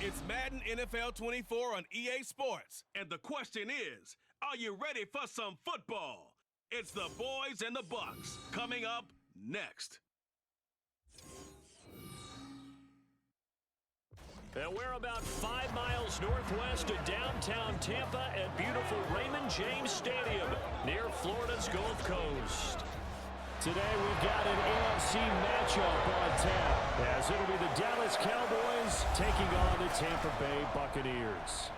It's Madden NFL 24 on EA Sports. And the question is, are you ready for some football? It's the boys and the Bucs coming up next. And we're about 5 miles northwest of downtown Tampa at beautiful Raymond James Stadium near Florida's Gulf Coast. Today we've got an AFC matchup on tap, as it'll be the Dallas Cowboys taking on the Tampa Bay Buccaneers.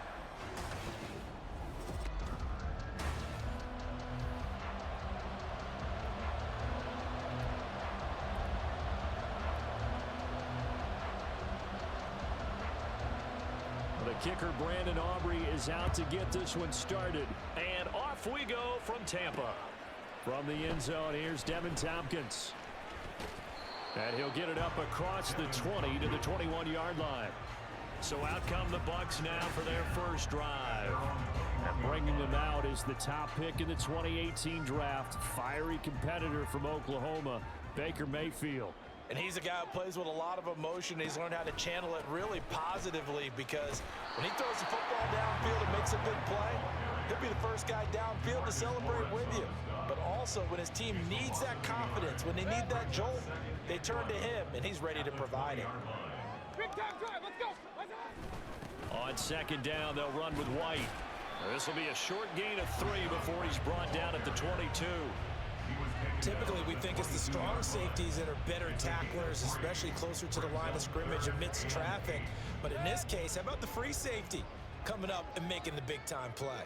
The kicker, Brandon Aubrey, is out to get this one started. And off we go from Tampa. From the end zone, here's Devin Tompkins. And he'll get it up across the 20 to the 21-yard line. So out come the Bucs now for their first drive. And bringing them out is the top pick in the 2018 draft, fiery competitor from Oklahoma, Baker Mayfield. And he's a guy who plays with a lot of emotion. He's learned how to channel it really positively, because when he throws the football downfield and makes a big play, he'll be the first guy downfield to celebrate with you. But also, when his team needs that confidence, when they need that jolt, they turn to him, and he's ready to provide it. Big time drive, let's go. On second down, they'll run with White. This will be a short gain of 3 before he's brought down at the 22. Typically, we think it's the strong safeties that are better tacklers, especially closer to the line of scrimmage amidst traffic. But in this case, how about the free safety coming up and making the big-time play?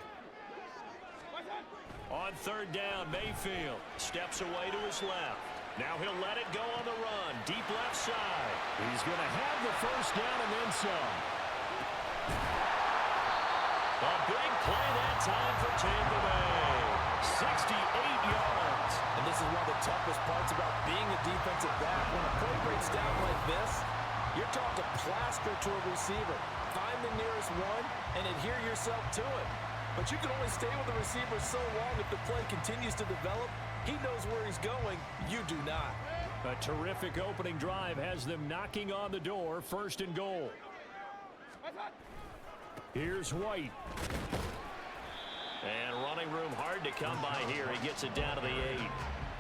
On third down, Mayfield steps away to his left. Now he'll let it go on the run, deep left side. He's going to have the first down and then some. A big play that time for Tampa Bay. 68 yards. And this is one of the toughest parts about being a defensive back. When a play breaks down like this, you're taught to plaster to a receiver. Find the nearest one and adhere yourself to it. But you can only stay with the receiver so long if the play continues to develop. He knows where he's going. You do not. A terrific opening drive has them knocking on the door, first and goal. Here's White. And running room hard to come by here. He gets it down to the 8.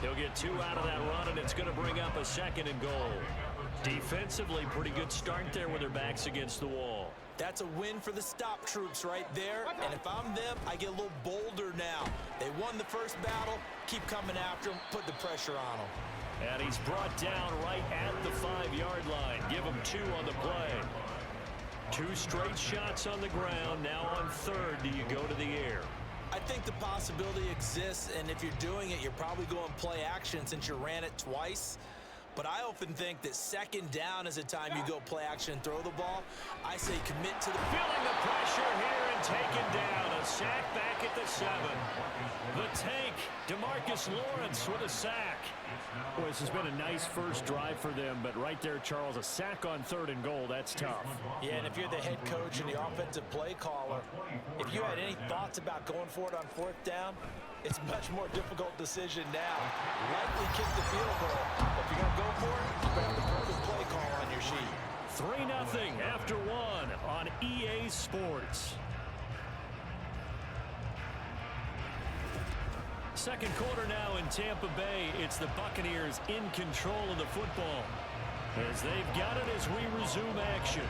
He'll get 2 out of that run, and it's going to bring up a second and goal. Defensively, pretty good start there with their backs against the wall. That's a win for the stop troops right there. And if I'm them, I get a little bolder now. They won the first battle. Keep coming after them. Put the pressure on them. And he's brought down right at the 5-yard line. Give him 2 on the play. 2 straight shots on the ground. Now on third, do you go to the air? I think the possibility exists, and if you're doing it, you're probably going play action since you ran it twice. But I often think that second down is the time you go play action and throw the ball. I say commit to the... Feeling the pressure here and taken down. A sack back at the 7. The tank, DeMarcus Lawrence with a sack. Boy, this has been a nice first drive for them, but right there, Charles, a sack on third and goal, that's tough. Yeah, and if you're the head coach and the offensive play caller, if you had any thoughts about going for it on fourth down, it's a much more difficult decision now. Likely kick the field goal, but if you're going to go for it, you have the perfect play call on your sheet. 3-0 after 1 on EA Sports. Second quarter now in Tampa Bay. It's the Buccaneers in control of the football, as they've got it as we resume action.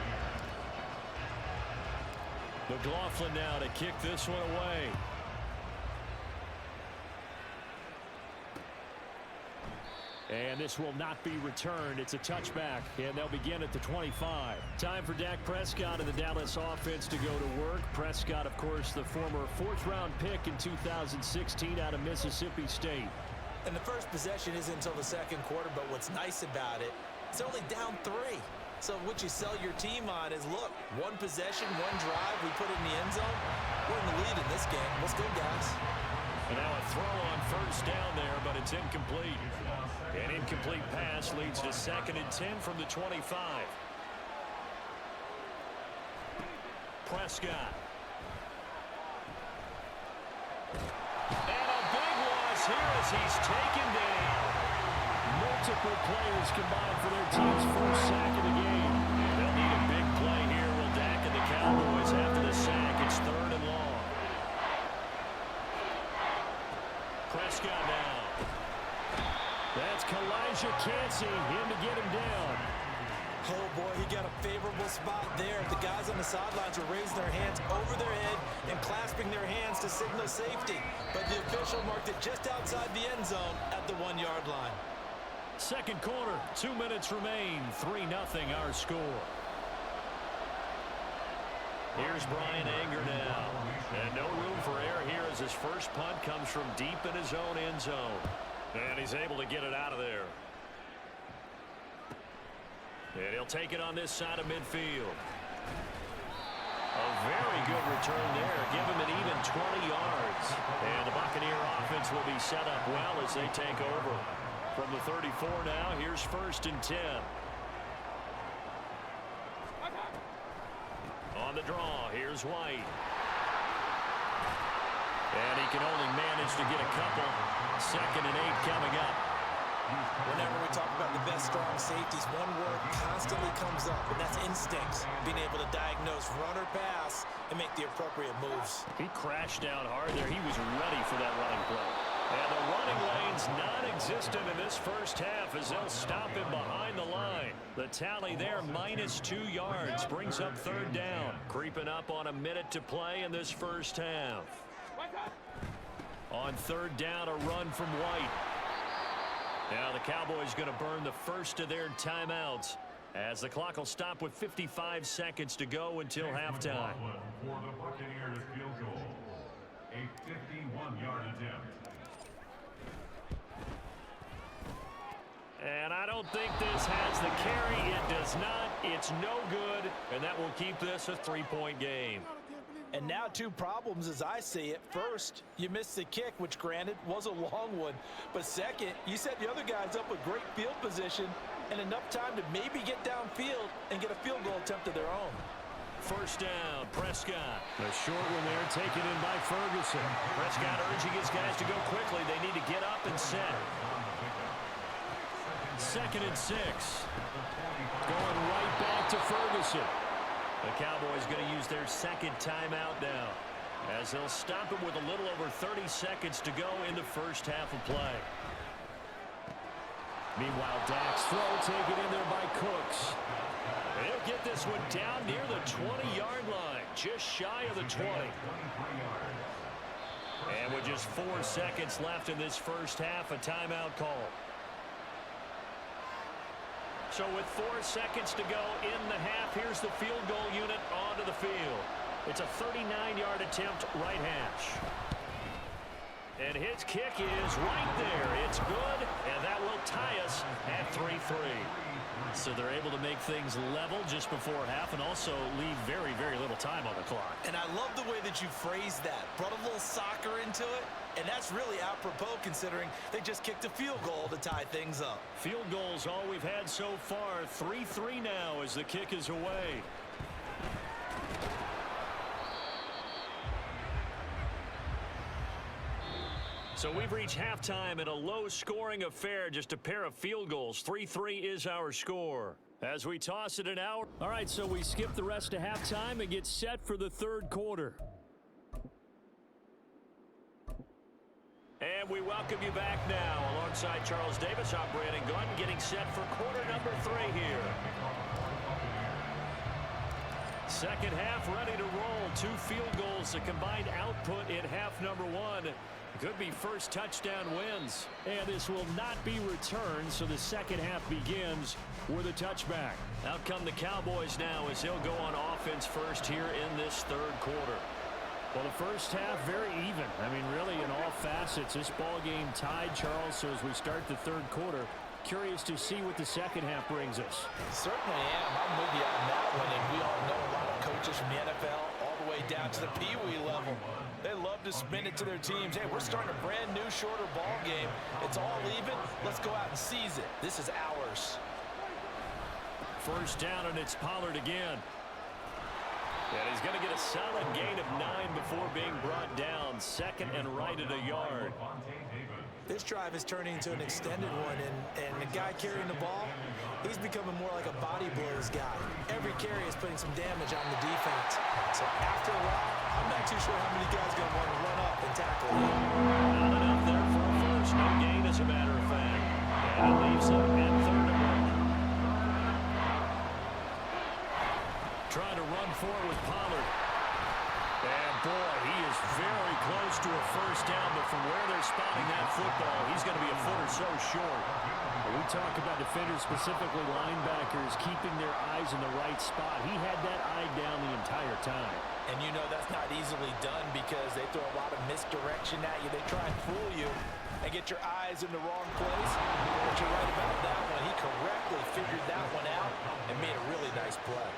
McLaughlin now to kick this one away. And this will not be returned. It's a touchback, and they'll begin at the 25. Time for Dak Prescott and the Dallas offense to go to work. Prescott, of course, the former 4th-round pick in 2016 out of Mississippi State. And the first possession isn't until the second quarter, but what's nice about it, it's only down 3. So what you sell your team on is, look, 1 possession, 1 drive, we put it in the end zone. We're in the lead in this game. Let's go, guys. And now a throw on first down there, but it's incomplete. An incomplete pass leads to 2nd and 10 from the 25. Prescott. And a big loss here as he's taken down. Multiple players combined for their team's first sack of the game. They'll need a big play here. Will Dak Cowboys after the sack. It's 3rd and long. Prescott now. That's Kalijah Cansey in to get him down. Oh, boy, he got a favorable spot there. The guys on the sidelines were raising their hands over their head and clasping their hands to signal safety. But the official marked it just outside the end zone at the 1-yard line. Second quarter, 2 minutes remain. 3-0 our score. Here's Brian Anger now. And no room for error here as his first punt comes from deep in his own end zone. And he's able to get it out of there. And he'll take it on this side of midfield. A very good return there. Give him an even 20 yards. And the Buccaneer offense will be set up well as they take over. From the 34 now, here's 1st and 10. On the draw, here's White. And he can only manage to get a couple. 2nd and 8 coming up. Whenever we talk about the best strong safeties, one word constantly comes up, and that's instincts. Being able to diagnose run or pass and make the appropriate moves. He crashed down hard there. He was ready for that running play. And the running lane's non-existent in this first half as they'll stop him behind the line. The tally there, -2 yards, brings up 3rd down. Creeping up on a minute to play in this first half. On 3rd down, a run from White. Now the Cowboys going to burn the first of their timeouts as the clock will stop with 55 seconds to go until halftime. For the Buccaneers field goal, a 51-yard attempt. And I don't think this has the carry. It does not. It's no good. And that will keep this a 3-point game. And now 2 problems as I see it. First, you missed the kick, which granted was a long one. But second, you set the other guys up with great field position and enough time to maybe get downfield and get a field goal attempt of their own. 1st down, Prescott. A short one there taken in by Ferguson. Prescott urging his guys to go quickly. They need to get up and set. 2nd and 6. Going right back to Ferguson. The Cowboys going to use their 2nd timeout now as they'll stop him with a little over 30 seconds to go in the first half of play. Meanwhile, Dak's throw taken in there by Cooks. They'll get this one down near the 20-yard line, just shy of the 20. And with just 4 seconds left in this first half, a timeout call. So with 4 seconds to go in the half, here's the field goal unit onto the field. It's a 39-yard attempt, right hash. And his kick is right there. It's good, and that will tie us at 3-3. So they're able to make things level just before half and also leave very, very little time on the clock. And I love the way that you phrased that. Brought a little soccer into it, and that's really apropos considering they just kicked a field goal to tie things up. Field goals all we've had so far. 3-3 now as the kick is away. So we've reached halftime in a low-scoring affair, just a pair of field goals. 3-3 is our score. As we toss it an hour. All right, so we skip the rest of halftime and get set for the 3rd quarter. And we welcome you back now. Alongside Charles Davis, I'm Brandon Gunn, getting set for quarter number 3 here. Second half ready to roll. 2 field goals, the combined output in half number 1. Could be first touchdown wins. And this will not be returned, so the second half begins with a touchback. Out come the Cowboys now as they'll go on offense first here in this 3rd quarter. Well, the first half very even. I mean, really in all facets. This ball game tied, Charles, so as we start the 3rd quarter, curious to see what the second half brings us. Certainly am. I'm with you on that one, and we all know a lot of coaches from the NFL all the way down to the Pee-wee level. They love to spin it to their teams. Hey, we're starting a brand new, shorter ball game. It's all even. Let's go out and seize it. This is ours. First down, and it's Pollard again. And he's going to get a solid gain of 9 before being brought down. 2nd and right at a yard. This drive is turning into an extended one, and the guy carrying the ball, he's he's becoming more like a body blows guy. Every carry is putting some damage on the defense. So after a while, I'm not too sure how many guys are going to want to run up and tackle him. Not enough there for a first. No gain, as a matter of fact. And it leaves them at 3rd and 1. Trying to run forward with Pollard. And boy, he is very close to a first down, but from where they're spotting that football, he's going to be a foot or so short. We talk about defenders, specifically linebackers, keeping their eyes in the right spot. He had that eye down the entire time. And you know that's not easily done because they throw a lot of misdirection at you. They try and fool you and get your eyes in the wrong place. But you're right about that one. He correctly figured that one out and made a really nice play.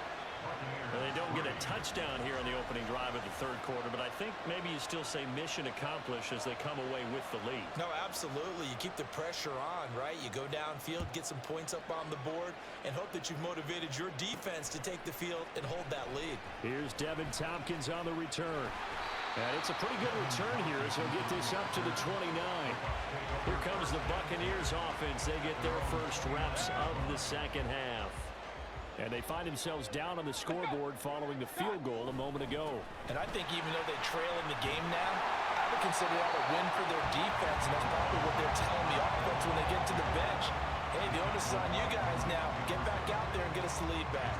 Well, they don't get a touchdown here on the opening drive of the 3rd quarter, but I think maybe you still say mission accomplished as they come away with the lead. No, absolutely. You keep the pressure on, right? You go downfield, get some points up on the board, and hope that you've motivated your defense to take the field and hold that lead. Here's Devin Tompkins on the return. And it's a pretty good return here as he'll get this up to the 29. Here comes the Buccaneers offense. They get their first reps of the 2nd half. And they find themselves down on the scoreboard following the field goal a moment ago. And I think even though they trail in the game now, I would consider that a win for their defense, and that's probably what they're telling the offense when they get to the bench. Hey, the onus is on you guys now. Get back out there and get us the lead back.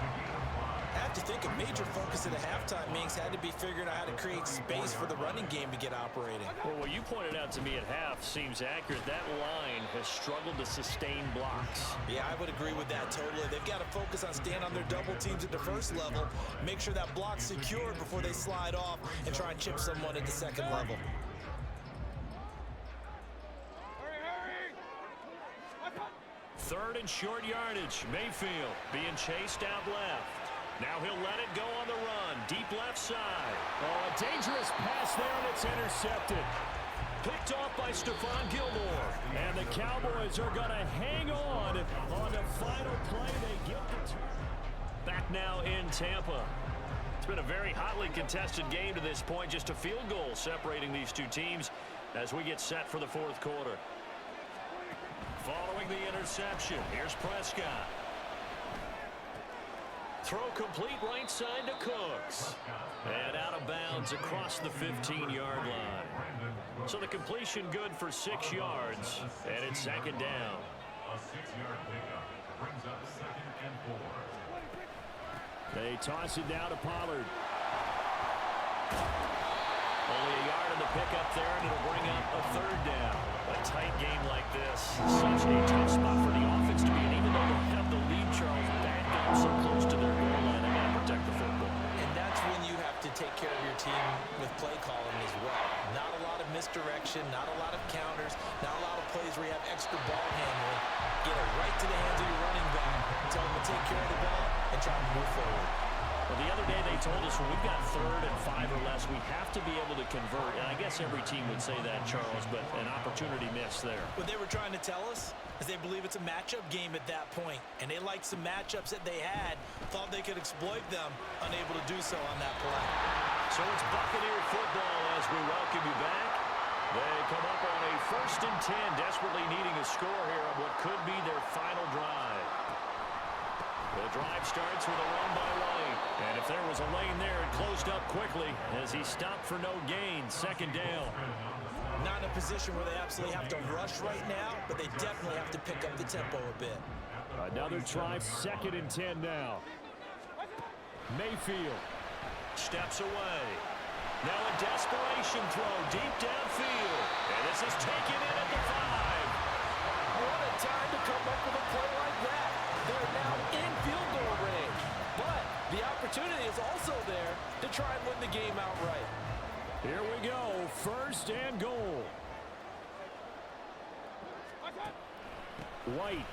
I have to think a major focus at the halftime meetings had to be figuring out how to create space for the running game to get operating. Well, what you pointed out to me at half seems accurate. That line has struggled to sustain blocks. Yeah, I would agree with that totally. They've got to focus on staying on their double teams at the first level, make sure that block's secured before they slide off and try and chip someone at the 2nd level. Third and short yardage. Mayfield being chased out left. Now he'll let it go on the run. Deep left side. Oh, a dangerous pass there, and it's intercepted. Picked off by Stephon Gilmore. And the Cowboys are going to hang on the final play. They get the turn. Back now in Tampa. It's been a very hotly contested game to this point. Just a field goal separating these two teams as we get set for the 4th quarter. Following the interception, here's Prescott. Throw complete right side to Cooks. And out of bounds across the 15-yard line. So the completion good for 6 yards, and it's 2nd down. A 6-yard pickup brings up 2nd and 4. They toss it down to Pollard. Only a yard on the pickup there, and it'll bring up a 3rd down. A tight game like this, such a tough spot for the offense to be in. Even though they have the lead, Charles, bad game so close to their goal line, they got to protect the football. And that's when you have to take care of your team with play calling as well. Not a lot of misdirection, not a lot of counters, not a lot of plays where you have extra ball handling. Get it right to the hands of your running back, tell them to take care of the ball, and try to move forward. Well, the other day they told us when we've got 3rd and 5 or less, we have to be able to convert. And I guess every team would say that, Charles, but an opportunity missed there. What they were trying to tell us is they believe it's a matchup game at that point, and they liked some matchups that they had, thought they could exploit them, unable to do so on that play. So it's Buccaneer football as we welcome you back. They come up on a 1st and 10, desperately needing a score here on what could be their final drive. The drive starts with a run by White. And if there was a lane there, it closed up quickly as he stopped for no gain. 2nd down. Not in a position where they absolutely have to rush right now, but they definitely have to pick up the tempo a bit. Another try, 2nd and 10 now. Mayfield steps away. Now a desperation throw deep downfield. And this is taken in at the 5. What a time to come up with a play like that. They're now in field goal range. But the opportunity is also there to try and win the game outright. Here we go, 1st and goal. White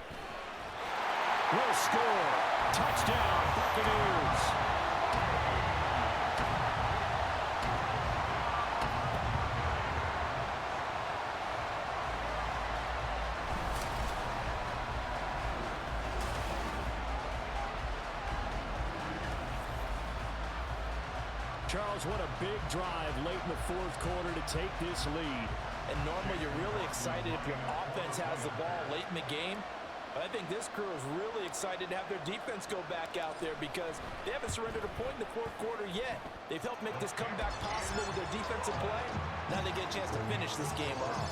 will score. Touchdown, Buccaneers. Charles, what a big drive late in the 4th quarter to take this lead. And normally you're really excited if your offense has the ball late in the game. I think this crew is really excited to have their defense go back out there because they haven't surrendered a point in the fourth quarter yet. They've helped make this comeback possible with their defensive play. Now they get a chance to finish this game off.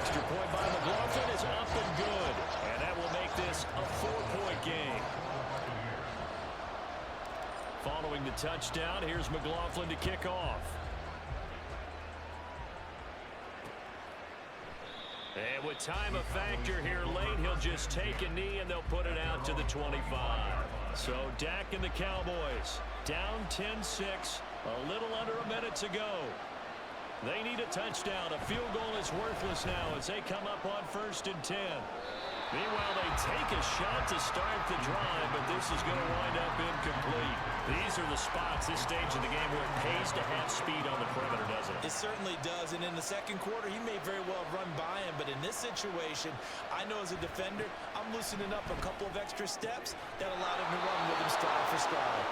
Extra point by McLaughlin is up and good. And that will make this a 4-point game. Following the touchdown, here's McLaughlin to kick off. And with time a factor here late, he'll just take a knee and they'll put it out to the 25. So Dak and the Cowboys down 10-6, a little under a minute to go. They need a touchdown. A field goal is worthless now as they come up on 1st and 10. Meanwhile, they take a shot to start the drive, but this is going to wind up incomplete. These are the spots, this stage of the game, where it pays to have speed on the perimeter, doesn't it? It certainly does, and in the second quarter, he may very well run by him, but in this situation, I know as a defender, I'm loosening up a couple of extra steps that allowed him to run with him stride for stride.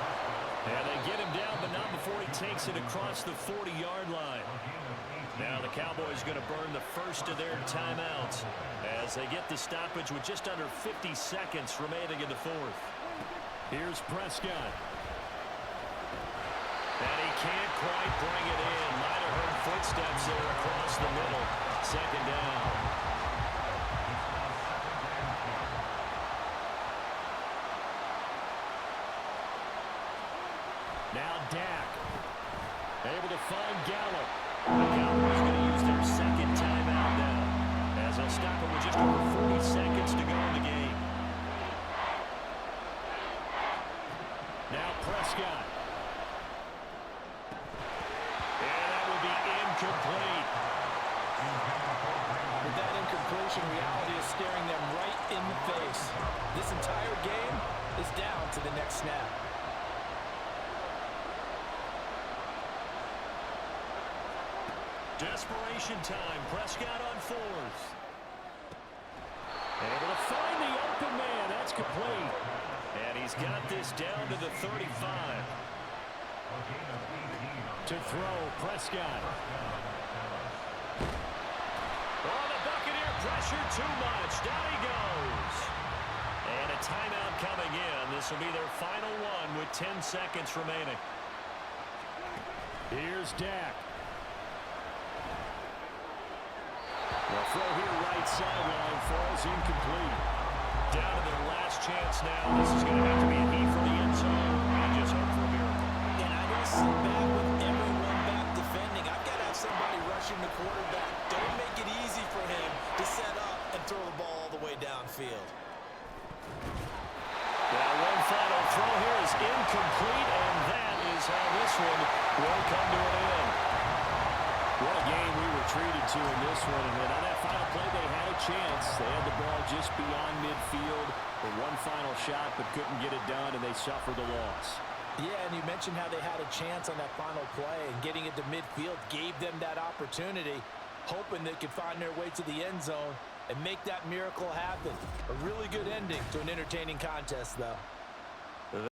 And they get him down, but not before he takes it across the 40-yard line. Now the Cowboys going to burn the first of their timeouts as they get the stoppage with just under 50 seconds remaining in the fourth. Here's Prescott. And he can't quite bring it in. Might have heard footsteps there across the middle. Second down. Now Dak. Able to find Gallup. The Cowboys going to use their second timeout now as they'll stop it with just over 40 seconds to go in the game. Now Prescott. And that will be incomplete. With that incompletion, reality is staring them right in the face. This entire game is down to the next snap. Desperation time. Prescott on 4th. Able to find the open man. That's complete. And he's got this down to the 35. To throw, Prescott. Oh, the Buccaneer pressure too much. Down he goes. And a timeout coming in. This will be their final one with 10 seconds remaining. Here's Dak. The throw here right sideline falls incomplete. Down to their last chance now. This is going to have to be a knee for the end zone. And just hope for a miracle. And I don't sit back with everyone back defending. I've got to have somebody rushing the quarterback. Don't make it easy for him to set up and throw the ball all the way downfield. Now one final throw here is incomplete, and that is how this one will come to an end. What a game we were treated to in this one. And on that final play, they had a chance. They had the ball just beyond midfield for one final shot, but couldn't get it done, and they suffered the loss. Yeah, and you mentioned how they had a chance on that final play, and getting it to midfield gave them that opportunity, hoping they could find their way to the end zone and make that miracle happen. A really good ending to an entertaining contest, though.